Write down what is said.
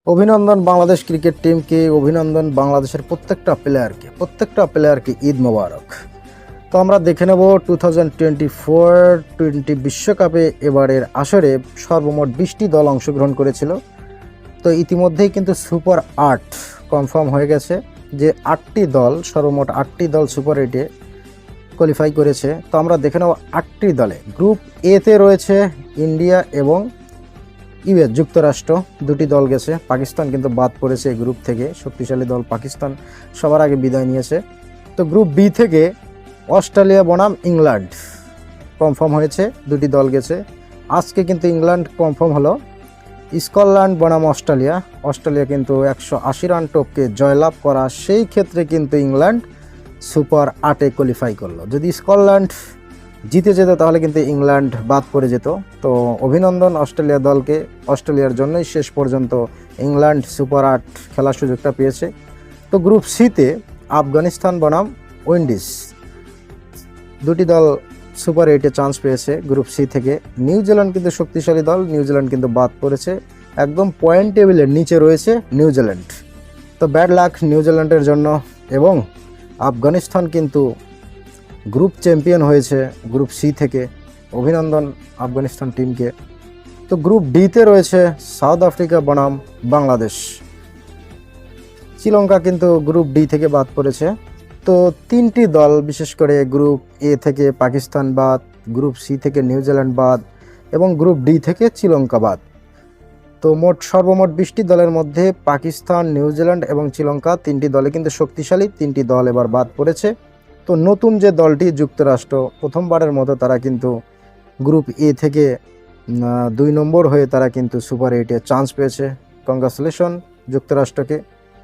অভিনন্দন বাংলাদেশ ক্রিকেট টিমকে, অভিনন্দন বাংলাদেশের প্রত্যেকটা প্লেয়ারকে ঈদ মোবারক। তো আমরা দেখে নেব 2024 বিশ্বকাপে এবারের আসরে সর্বমোট 20টি দল অংশগ্রহণ করেছিল। তো ইতিমধ্যেই কিন্তু সুপার 8 কনফার্ম হয়ে গেছে যে সর্বমোট 8টি দল সুপার 8-এ কোয়ালিফাই করেছে। তো আমরা দেখে নেব 8টি দলে। গ্রুপ এতে রয়েছে ইন্ডিয়া এবং ইউএস যুক্তরাষ্ট্র, দুটি দল গেছে। পাকিস্তান কিন্তু বাদ পড়েছে এই গ্রুপ থেকে, শক্তিশালী দল পাকিস্তান সবার আগে বিদায় নিয়েছে। তো গ্রুপ বি থেকে অস্ট্রেলিয়া বনাম ইংল্যান্ড কনফার্ম হয়েছে, দুটি দল গেছে। আজকে কিন্তু ইংল্যান্ড কনফার্ম হলো। স্কটল্যান্ড বনাম অস্ট্রেলিয়া কিন্তু 180 রান টপকে জয়লাভ করা, সেই ক্ষেত্রে কিন্তু ইংল্যান্ড সুপার 8-এ কোয়ালিফাই করলো। যদি স্কটল্যান্ড জিতে যেত তাহলে কিন্তু ইংল্যান্ড বাদ পড়ে যেত। তো অভিনন্দন অস্ট্রেলিয়া দলকে, অস্ট্রেলিয়ার জন্যই শেষ পর্যন্ত ইংল্যান্ড সুপার 8 খেলার সুযোগটা পেয়েছে। তো গ্রুপ সিতে আফগানিস্তান বনাম উইন্ডিজ, দুটি দল সুপার 8-এ চান্স পেয়েছে গ্রুপ সি থেকে। নিউজিল্যান্ড কিন্তু শক্তিশালী দল, নিউজিল্যান্ড কিন্তু বাদ পড়েছে, একদম পয়েন্ট টেবিলের নিচে রয়েছে নিউজিল্যান্ড। তো ব্যাড লাক নিউজিল্যান্ডের জন্য। এবং আফগানিস্তান কিন্তু গ্রুপ চ্যাম্পিয়ন হয়েছে গ্রুপ সি থেকে, অভিনন্দন আফগানিস্তান টিমকে। তো গ্রুপ ডিতে রয়েছে সাউথ আফ্রিকা বনাম বাংলাদেশ, শ্রীলঙ্কা কিন্তু গ্রুপ ডি থেকে বাদ পড়েছে। তো তিনটি দল, বিশেষ করে গ্রুপ এ থেকে পাকিস্তান বাদ, গ্রুপ সি থেকে নিউজিল্যান্ড বাদ এবং গ্রুপ ডি থেকে শ্রীলঙ্কা বাদ। তো সর্বমোট 20টি দলের মধ্যে পাকিস্তান, নিউজিল্যান্ড এবং শ্রীলঙ্কা তিনটি দলে কিন্তু শক্তিশালী, তিনটি দল এবার বাদ পড়েছে। তো নতুন যে দলটি যুক্তরাষ্ট্র, প্রথমবারের মতো তারা কিন্তু গ্রুপ এ থেকে 2 নম্বর হয়ে তারা কিন্তু সুপার 8-এ চান্স পেয়েছে। কংগ্রাচুলেশন যুক্তরাষ্ট্রকে।